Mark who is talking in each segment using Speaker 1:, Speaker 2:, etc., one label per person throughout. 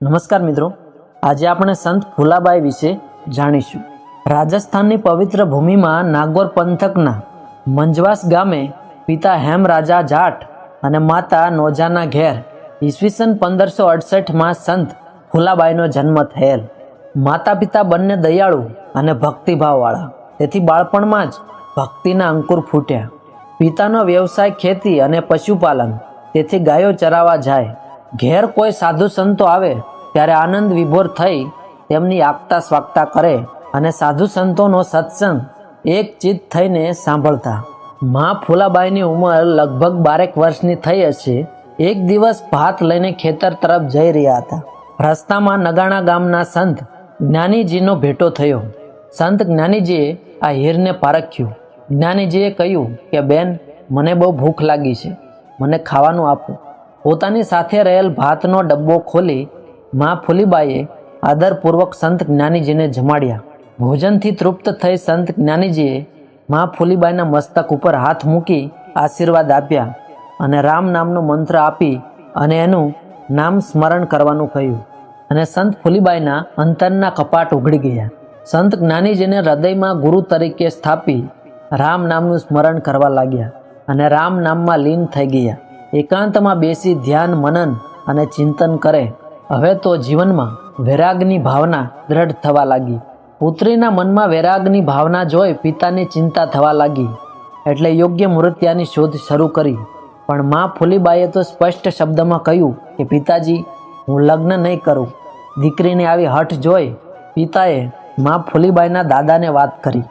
Speaker 1: નમસ્કાર મિત્રો, આજે આપણે સંત ફૂલાબાઈ વિશે જાણીશું। રાજસ્થાનની પવિત્ર ભૂમિમાં નાગોર પંથકના મંજવાસ ગામે પિતા હેમરાજા જાટ અને માતા નોજાના ઘેર ઈસવીસન 1568માં સંત ફૂલાબાઈનો જન્મ થયેલ। માતા પિતા બંને દયાળુ અને ભક્તિભાવવાળા, તેથી બાળપણમાં જ ભક્તિના અંકુર ફૂટ્યા। પિતાનો વ્યવસાય ખેતી અને પશુપાલન, તેથી ગાયો ચરાવવા જાય। ઘેર કોઈ સાધુ સંતો આવે ત્યારે આનંદ વિભોર થઈ તેમની આગતા સ્વાગતા કરે અને સાધુ સંતોનો સત્સંગ એક ચિત્ત થઈને સાંભળતા। મા ફૂલાબાઈની ઉંમર લગભગ 12 વર્ષની થઈ હશે। એક દિવસ ભાત લઈને ખેતર તરફ જઈ રહ્યા હતા। રસ્તામાં નગાણા ગામના સંત જ્ઞાનીજીનો ભેટો થયો। સંત જ્ઞાનીજીએ આ હીરને પારખ્યું। જ્ઞાનીજીએ કહ્યું કે બેન, મને બહુ ભૂખ લાગી છે, મને ખાવાનું આપો। પોતાની સાથે રહેલ ભાતનો ડબ્બો ખોલી મા ફૂલીબાઈએ આદરપૂર્વક સંત જ્ઞાનીજીને જમાડ્યા। ભોજનથી તૃપ્ત થઈ સંત જ્ઞાનીજીએ મા ફૂલીબાઈના મસ્તક ઉપર હાથ મૂકી આશીર્વાદ આપ્યા અને રામ નામનો મંત્ર આપી અને એનું નામ સ્મરણ કરવાનું કહ્યું અને સંત ફૂલીબાઈના અંતરના કપાટ ઉઘડી ગયા। સંત જ્ઞાનીજીને હૃદયમાં ગુરુ તરીકે સ્થાપી રામ નામનું સ્મરણ કરવા લાગ્યા અને રામ નામમાં લીન થઈ ગયા। એકાંતમાં બેસી ધ્યાન, મનન અને ચિંતન કરે। હવે તો જીવનમાં વૈરાગની ભાવના દ્રઢ થવા લાગી। પુત્રીના મનમાં વૈરાગની ભાવના જોઈ પિતાની ચિંતા થવા લાગી, એટલે યોગ્ય મૂર્ત્યાની શોધ શરૂ કરી। પણ મા ફૂલીબાઈએ તો સ્પષ્ટ શબ્દમાં કહ્યું કે પિતાજી, હું લગ્ન નહીં કરું। દીકરીને આવી હઠ જોઈ પિતાએ મા ફૂલીબાઈના દાદાને વાત કરી।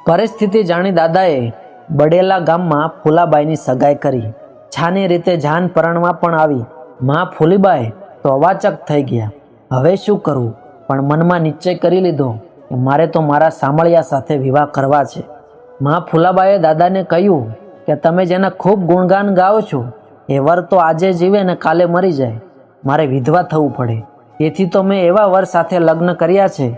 Speaker 1: પરિસ્થિતિ જાણી દાદાએ બડેલા ગામમાં ફૂલાબાઈની સગાઈ કરી। છાની રીતે જાન પરણવા પણ આવી। મા ફૂલીબાઈ તો અવાચક થઈ ગયા। હવે શું કરવું, પણ મનમાં નિશ્ચય કરી લીધો કે મારે તો મારા સામળિયા સાથે વિવાહ કરવા છે। મા ફૂલાબાઈએ દાદાને કહ્યું કે તમે જેના ખૂબ ગુણગાન ગાઓ છો એ વર તો આજે જીવે ને કાલે મરી જાય, મારે વિધવા થવું પડે। તેથી તો મેં એવા વર સાથે લગ્ન કર્યા છે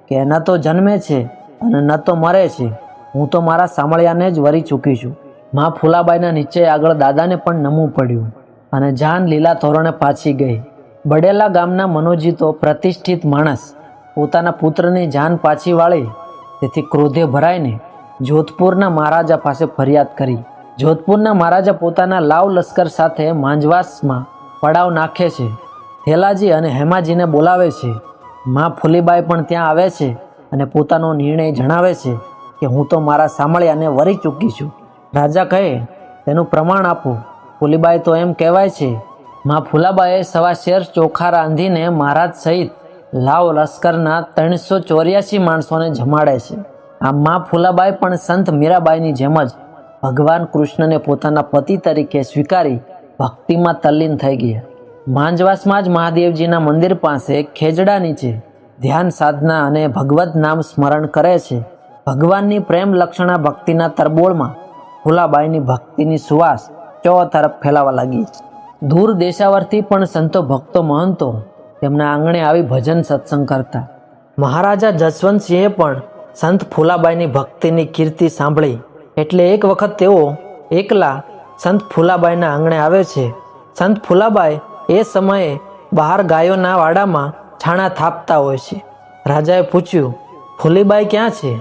Speaker 1: કે ન તો જન્મે છે અને ન તો મરે છે। હું તો મારા સામળિયાને જ વરી ચૂકી છું। મા ફૂલાબાઈના નિશ્ચય આગળ દાદાને પણ નમવું પડ્યું અને જાન લીલા તોરણે પાછી ગઈ। બડેલા ગામના મનોજી તો પ્રતિષ્ઠિત માણસ પોતાના પુત્રની જાન પાછી વાળી, તેથી ક્રોધે ભરાઈને જોધપુરના મહારાજા પાસે ફરિયાદ કરી। જોધપુરના મહારાજા પોતાના લાવ લશ્કર સાથે માંજવાસમાં પડાવ નાખે છે। થેલાજી અને હેમાજીને બોલાવે છે। મા ફૂલીબાઈ પણ ત્યાં આવે છે અને પોતાનો નિર્ણય જણાવે છે કે હું તો મારા સામળિયાને વરી ચૂકી છું। રાજા કહે, તેનું પ્રમાણ આપો। ફૂલીબાઈ તો એમ કહેવાય છે। મા ફૂલાબાઈએ 1.25 શેર ચોખા રાંધીને મહારાજ સહિત લાવ લશ્કરના 384 માણસોને જમાડે છે। આમ મા ફૂલાબાઈ પણ સંત મીરાબાઈની જેમ જ ભગવાન કૃષ્ણને પોતાના પતિ તરીકે સ્વીકારી ભક્તિમાં તલ્લીન થઈ ગયા। માંજવાસમાં જ મહાદેવજીના મંદિર પાસે ખેજડા નીચે ધ્યાન સાધના અને ભગવત નામ સ્મરણ કરે છે। ભગવાનની પ્રેમ લક્ષણા ભક્તિના તરબોળમાં ફૂલાબાઈની ભક્તિની સુવાસ ચો તરફ ફેલાવા લાગી। દૂર દેશાવરથી પણ સંતો, ભક્તો, મહંતો તેમના આંગણે આવી ભજન સત્સંગ કરતા। મહારાજા જસવંતસિંહે પણ સંત ફૂલાબાઈની ભક્તિની કીર્તિ સાંભળી, એટલે એક વખત તેઓ એકલા સંત ફૂલાબાઈના આંગણે આવે છે। સંત ફૂલાબાઈ એ સમયે બહાર ગાયોના વાડામાં છાણા થાપતા હોય છે। રાજાએ પૂછ્યું, ફૂલીબાઈ ક્યાં છે?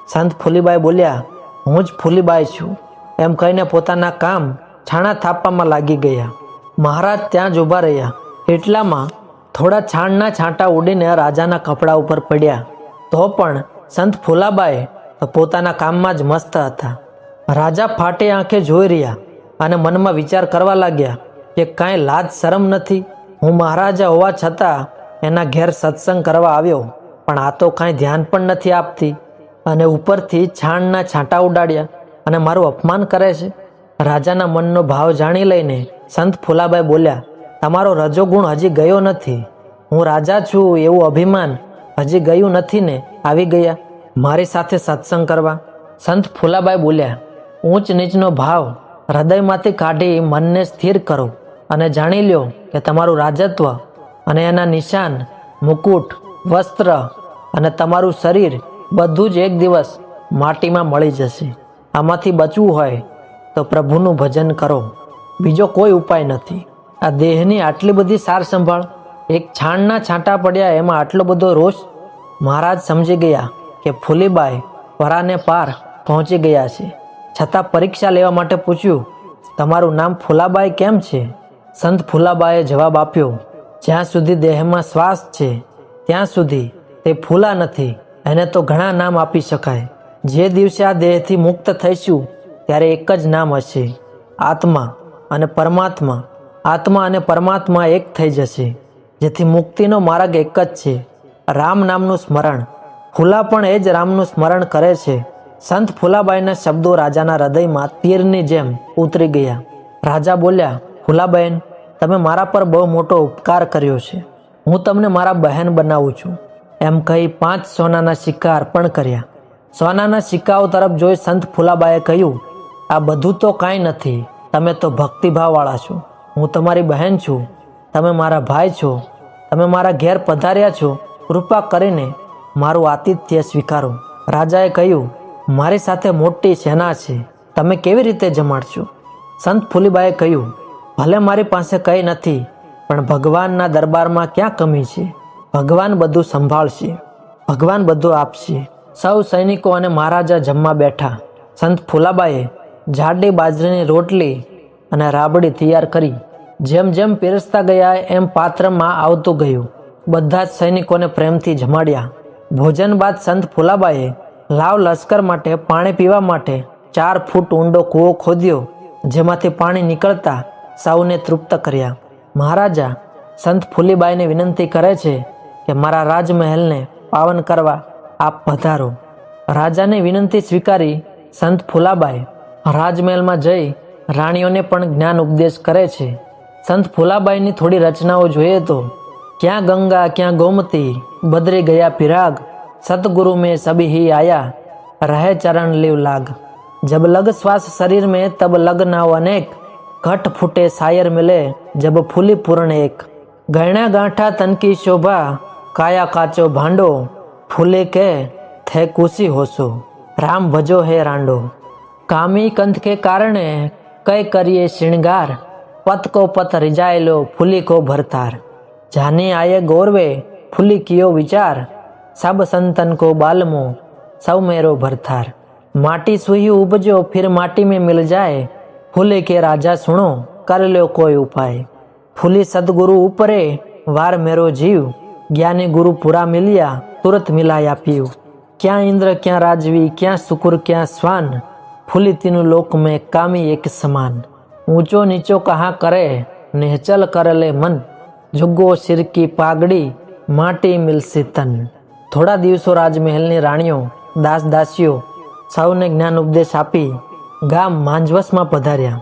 Speaker 1: સંત ફૂલીબાઈ બોલ્યા, હું જ ફૂલીબાઈ છું, એમ કહીને પોતાના કામ છાણા થાપવામાં લાગી ગયા। મહારાજ ત્યાં જ ઊભા રહ્યા। એટલામાં થોડા છાણના છાંટા ઉડીને રાજાના કપડા ઉપર પડ્યા। તો પણ સંત ફૂલાબાઈ તો પોતાના કામમાં જ મસ્ત હતા। રાજા ફાટે આંખે જોઈ રહ્યા અને મનમાં વિચાર કરવા લાગ્યા કે કાંઈ લાજ શરમ નથી। હું મહારાજા હોવા છતાં એના ઘેર સત્સંગ કરવા આવ્યો, પણ આ તો કાંઈ ધ્યાન પણ નથી આપતી અને ઉપરથી છાણના છાંટા ઉડાડ્યા અને મારું અપમાન કરે છે। રાજાના મનનો ભાવ જાણી લઈને સંત ફૂલાબાઈ બોલ્યા, તમારો રજોગુણ હજી ગયો નથી। હું રાજા છું એવું અભિમાન હજી ગયું નથી ને આવી ગયા મારી સાથે સત્સંગ કરવા? સંત ફૂલાબાઈ બોલ્યા, ઊંચ નીચનો ભાવ હૃદયમાંથી કાઢી મનને સ્થિર કરો અને જાણી લ્યો કે તમારું રાજત્વ અને એના નિશાન, મુકુટ, વસ્ત્ર અને તમારું શરીર બધું જ એક દિવસ માટીમાં મળી જશે। આમાંથી બચવું હોય તો પ્રભુનું ભજન કરો, બીજો કોઈ ઉપાય નથી। આ દેહની આટલી બધી સાર સંભાળ એક છાણના છાંટા પડ્યા એમાં આટલો બધો રોષ? મહારાજ સમજી ગયા કે ફૂલીબાઈ પરાને પાર પહોંચી ગયા છે, છતાં પરીક્ષા લેવા માટે પૂછ્યું, તમારું નામ ફૂલાબાઈ કેમ છે? સંત ફૂલાબાઈએ જવાબ આપ્યો, જ્યાં સુધી દેહમાં શ્વાસ છે ત્યાં સુધી તે ફૂલા નથી, એને તો ઘણા નામ આપી શકાય. જે દિવસે આ દેહથી મુક્ત થઈશું ત્યારે એક જ નામ હશે, આત્મા અને પરમાત્મા. આત્મા અને પરમાત્મા એક થઈ જશે, જેથી મુક્તિનો માર્ગ એક જ છે, રામ નામનું સ્મરણ. ફૂલા પણ એ જ રામનું સ્મરણ કરે છે. સંત ફૂલાબાઈના શબ્દો રાજાના હૃદયમાં તીરની જેમ ઉતરી ગયા. રાજા બોલ્યા, ફૂલાબેન, તમે મારા પર બહુ મોટો ઉપકાર કર્યો છે, હું તમને મારા બહેન બનાવું છું. એમ કહી 5 સોનાના સિક્કા અર્પણ કર્યા. સોનાના સિક્કાઓ તરફ જોઈ સંત ફૂલાબાઈએ કહ્યું, આ બધું તો કાંઈ નથી, તમે તો ભક્તિભાવવાળા છો. હું તમારી બહેન છું, તમે મારા ભાઈ છો, તમે મારા ઘેર પધાર્યા છો, કૃપા કરીને મારું આતિથ્ય સ્વીકારો. રાજાએ કહ્યું, મારી સાથે મોટી સેના છે, તમે કેવી રીતે જમાડશો? સંત ફૂલીબાઈએ કહ્યું, ભલે મારી પાસે કંઈ નથી, પણ ભગવાનના દરબારમાં ક્યાં કમી છે? ભગવાન બધું સંભાળશે, ભગવાન બધું આપશે. સૌ સૈનિકો અને મહારાજા જમવા બેઠા. સંત ફૂલાબાઈએ જાડી બાજરીની રોટલી અને રાબડી તૈયાર કરી. જેમ જેમ પીરસતા ગયા એમ પાત્રમાં આવતું ગયું. બધા જ સૈનિકોને પ્રેમથી જમાડ્યા. ભોજન બાદ સંત ફૂલાબાઈએ લાવ લશ્કર માટે પાણી પીવા માટે 4 ફૂટ ઊંડો કૂવો ખોદ્યો, જેમાંથી પાણી નીકળતા સૌને તૃપ્ત કર્યા. મહારાજા સંત ફૂલીબાઈને વિનંતી કરે છે કે મારા રાજમહેલને પાવન કરવા આપ પધારો. રાજાની વિનંતી સ્વીકારી સંત ફૂલાબાઈ રાજમહેલમાં જઈ રાણીઓને પણ જ્ઞાન ઉપદેશ કરે છે. સંત ફૂલાબાઈની થોડી રચનાઓ જોઈએ તો, ક્યાં ગંગા ક્યાં ગોમતી, બદરી ગયા પિરાગ, सतगुरु में सभी ही आया, रहे चरण लिव लाग. जब लग श्वास शरीर में तब लग नाव अनेक, घट फूटे शायर मिले जब फूली पूर्ण एक. गहना गांठा तन की शोभा, काया काचो भांडो, फूले के थे कुशी होसो, राम भजो है रांडो. कामी कंथ के कारणे कई करिए श्रृंगार, पत को पत रिजायलो फूली को भरतार. जाने आये गौरवे फूली कियो विचार, सब संतन को बालमो सब मेरो भरथार. माटी सुही उपजो फिर माटी में मिल जाए, फूले के राजा सुनो कर लो कोई उपाय. फूली सदगुरु ऊपरे वार मेरो जीव, ज्ञानी गुरु पूरा मिलिया तुरंत मिलाया पीव. क्या इंद्र क्या राजवी क्या शुकुर क्या स्वान, फूली तीनों लोक में कामी एक समान. ऊंचो नीचो कहाँ करे निहचल कर ले मन, जुग्गो सिर की पागड़ी माटी मिलसे तन. થોડા દિવસો રાજમહેલની રાણીઓ દાસ દાસીઓ સૌને જ્ઞાન ઉપદેશ આપી ગામ માંજવસમાં પધાર્યા.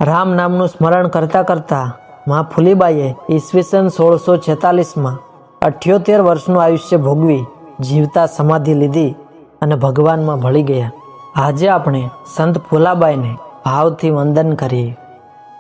Speaker 1: રામ નામનું સ્મરણ કરતા કરતા મા ફૂલીબાઈએ ઈસવીસન 1646માં 78 વર્ષનું આયુષ્ય ભોગવી જીવતા સમાધિ લીધી અને ભગવાનમાં ભળી ગયા. આજે આપણે સંત ફૂલાબાઈને ભાવથી વંદન કરીએ.